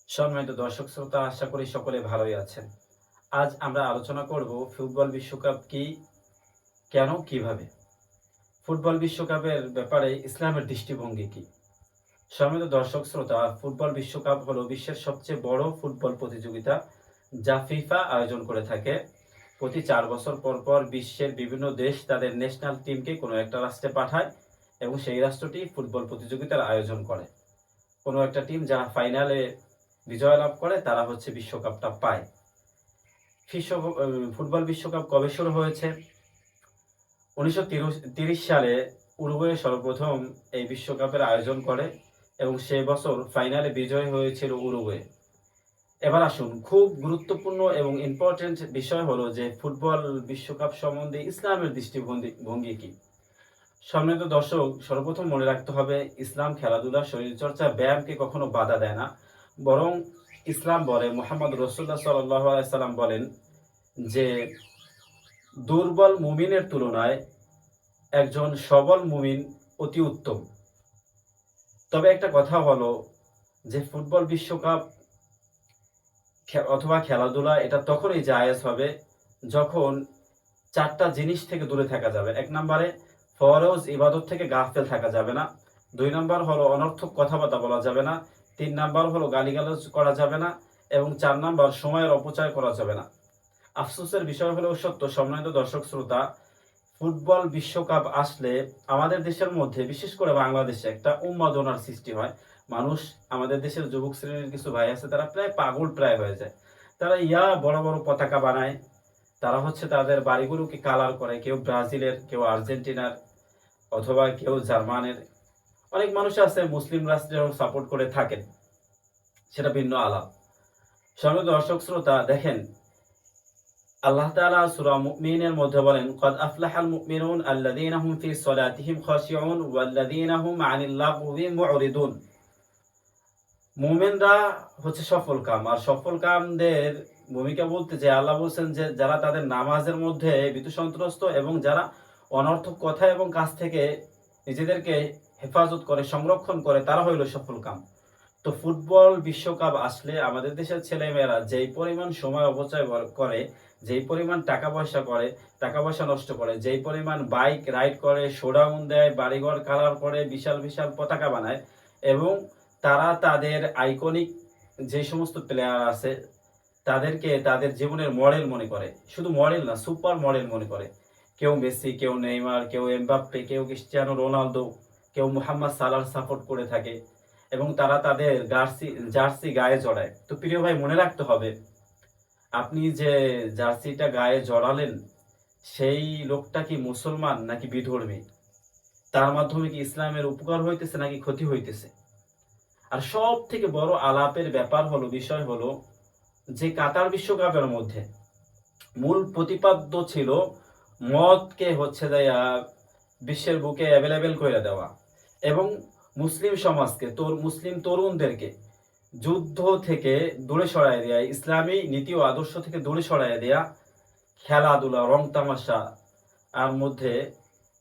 সম্মানিত দর্শক শ্রোতা, আশা করি সকলে ভালোই আছেন। আজ আমরা আলোচনা করব ফুটবল বিশ্বকাপ কি, কেন, কিভাবে। ফুটবল বিশ্বকাপের ব্যাপারে ইসলামের দৃষ্টিভঙ্গি কি? সম্মানিত দর্শক শ্রোতা, ফুটবল বিশ্বকাপ হলো বিশ্বের সবচেয়ে বড় ফুটবল প্রতিযোগিতা, যা ফিফা আয়োজন করে থাকে। প্রতি 4 বছর পর পর বিশ্বের বিভিন্ন দেশ তাদের ন্যাশনাল টিমকে কোনো একটা রাষ্ট্রে পাঠায় এবং সেই রাষ্ট্রটি ফুটবল প্রতিযোগিতার আয়োজন করে। কোনো একটা টিম যারা ফাইনালে বিজয় লাভ করে তারা হচ্ছে বিশ্বকাপটা পায়। ফুটবল বিশ্বকাপ কবে শুরু হয়েছে? 1930 সালে উরুগুয়ে সর্বপ্রথম এই বিশ্বকাপের আয়োজন করে এবং সেই বছর ফাইনালে বিজয় হয়েছিল উরুগুয়ে। এবার আসুন, খুব গুরুত্বপূর্ণ এবং ইম্পর্টেন্ট বিষয় হলো যে ফুটবল বিশ্বকাপ সম্বন্ধে ইসলামের দৃষ্টিভঙ্গি কি। সম্মানিত দর্শক, সর্বপ্রথম মনে রাখতে হবে, ইসলাম খেলাধুলা, শরীরচর্চা, ব্যায়ামকে কখনো বাধা দেয় না। বরং ইসলাম বলে, মুহাম্মদ রাসূলুল্লাহ সাল্লাল্লাহু আলাইহি সাল্লাম বলেন যে দুর্বল মুমিনের তুলনায় একজন সবল মুমিন অতি উত্তম। তবে একটা কথা হলো যে ফুটবল বিশ্বকাপ অথবা খেলাধুলা এটা তখনই জায়েজ হবে যখন 4টা জিনিস থেকে দূরে থাকা যাবে। 1 নম্বরে ফরজ ইবাদত থেকে গাফেল থাকা যাবে না। 2 নম্বর হলো অনর্থক কথাবার্তা বলা যাবে না। 3 নম্বর হলো গালিগালাজ করা যাবে না এবং 4 নম্বর সময়ের অপচয় করা যাবে না। আফসোসের বিষয় হলেও সত্য, সম্মানিত দর্শক শ্রোতা, ফুটবল বিশ্বকাপ আসলে আমাদের দেশের মধ্যে, বিশেষ করে বাংলাদেশে, একটা উন্মাদনার সৃষ্টি হয়। মানুষ, আমাদের দেশের যুবক শ্রেণীর কিছু ভাই আছে, তারা প্রায় পাগল প্রায় হয়ে যায়। তারা বড় বড় পতাকা বানায়, তারা হচ্ছে তাদের বাড়িগুলোকে কালার করে, কেউ ব্রাজিলের, কেউ আর্জেন্টিনার, অথবা কেউ জার্মানের। অনেক মানুষ আছে মুসলিম রাষ্ট্রেও সাপোর্ট করে থাকেন, সেটা ভিন্ন আলাপ। সম্মানিত দর্শক শ্রোতা, দেখেন আল্লাহ তাআলা সূরা মুমিনের মধ্যে বলেন, "কদ আফলাহাল মুমিনুন আল্লাযীনা হুম ফি সলাতিহিম খাশিউন ওয়াল্লাযীনা হুম আনিল লাগবি মুরিদুন।" মুমিনরা হচ্ছে সফলকাম, আর সফলকামদের ভূমিকা বলতে যে আল্লাহ বলছেন যে যারা তাদের নামাজের মধ্যে ভীতু সন্ত্রস্ত এবং যারা অনর্থক কথা এবং কাজ থেকে নিজেদেরকে হেফাজত করে, সংরক্ষণ করে, তারা হইল সফলকাম। তো ফুটবল বিশ্বকাপ আসলে আমাদের দেশের ছেলেমেয়েরা যেই পরিমাণ সময় অপচয় করে, যেই পরিমাণ টাকা পয়সা করে, টাকা পয়সা নষ্ট করে, যেই পরিমাণ বাইক রাইড করে, শোডাউন দেয়, বাড়িঘর কালার করে, বিশাল বিশাল পতাকা বানায় এবং তারা তাদের আইকনিক যে সমস্ত প্লেয়ার আছে তাদেরকে তাদের জীবনের মডেল মনে করে। শুধু মডেল না, সুপার মডেল মনে করে। কেউ মেসি, কেউ নেইমার, কেউ এমবাপ্পে, কেউ ক্রিস্টিয়ানো রোনালদো, কেউ মুহাম্মদ সালাহর সাপোর্ট করে থাকে এবং তারা তাদের জার্সি গায়ে জড়ায়। তো প্রিয় ভাই, মনে রাখতে হবে, আপনি যে জার্সিটা গায়ে জড়ালেন, সেই লোকটা কি মুসলমান নাকি বিধর্মী? তার মাধ্যমে কি ইসলামের উপকার হইতেছে নাকি ক্ষতি হইতেছে? আর সব থেকে বড় আলাপের ব্যাপার হলো, বিষয় হলো যে কাতার বিশ্বকাপের মধ্যে মূল প্রতিপাদ্য ছিল মদকে হচ্ছে বিশ্বের বুকে অ্যাভেলেবেল করে দেওয়া এবং মুসলিম সমাজকে, মুসলিম তরুণদেরকে যুদ্ধ থেকে দূরে সরাই দেয়া, ইসলামী নীতি ও আদর্শ থেকে দূরে সরাই দেয়া, খেলাধুলা, রং তামাশা আর মধ্যে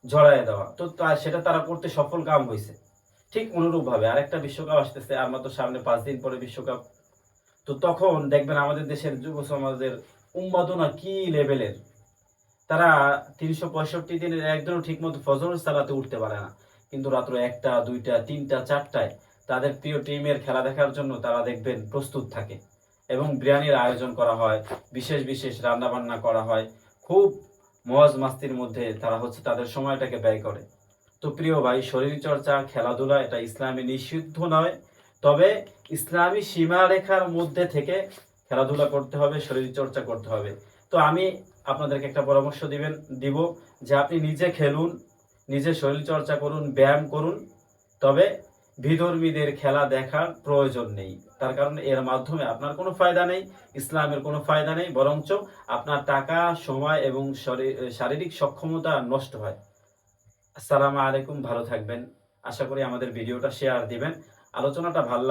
জড়াইয়া দেওয়া। তো সেটা তারা করতে সফল কাম হয়েছে। ঠিক অনুরূপভাবে আরেকটা বিশ্বকাপ আসতেছে, আর মাত্র সামনে 5 দিন পরে বিশ্বকাপ। তো তখন দেখবেন আমাদের দেশের যুব সমাজের উন্মাদনা কি লেভেলের। তারা 365 দিনের একদিনও ঠিক মতো ফজরের সালাতে উঠতে পারে না, কিন্তু রাত্র 1টা, 2টা, 3টা, 4টায় তাদের প্রিয় টিমের খেলা দেখার জন্য তারা দেখবেন প্রস্তুত থাকে এবং বিরিয়ানির আয়োজন করা হয়, বিশেষ বিশেষ রান্না বান্না করা হয়। খুব মজ মাস্তির মধ্যে তারা হচ্ছে তাদের সময়টাকে ব্যয় করে। তো প্রিয় ভাই, শরীরচর্চা, খেলাধুলা এটা ইসলামে নিষিদ্ধ নয়, তবে ইসলামী সীমারেখার মধ্যে থেকে খেলাধুলা করতে হবে, শরীরচর্চা করতে হবে। তো আমি আপনাদেরকে একটা পরামর্শ দিব যে আপনি নিজে খেলুন, নিজে শরীরচর্চা করুন, ব্যায়াম করুন, তবে বিধর্মীদের খেলা দেখার প্রয়োজন নেই। তার কারণ এর মাধ্যমে আপনার কোনো ফায়দা নেই, ইসলামের কোনো ফায়দা নেই, বরঞ্চ আপনার টাকা, সময় এবং শারীরিক সক্ষমতা নষ্ট হয়। আসসালামু আলাইকুম, ভালো থাকবেন। আশা করি আমাদের ভিডিওটা শেয়ার দিবেন। আলোচনাটা ভালো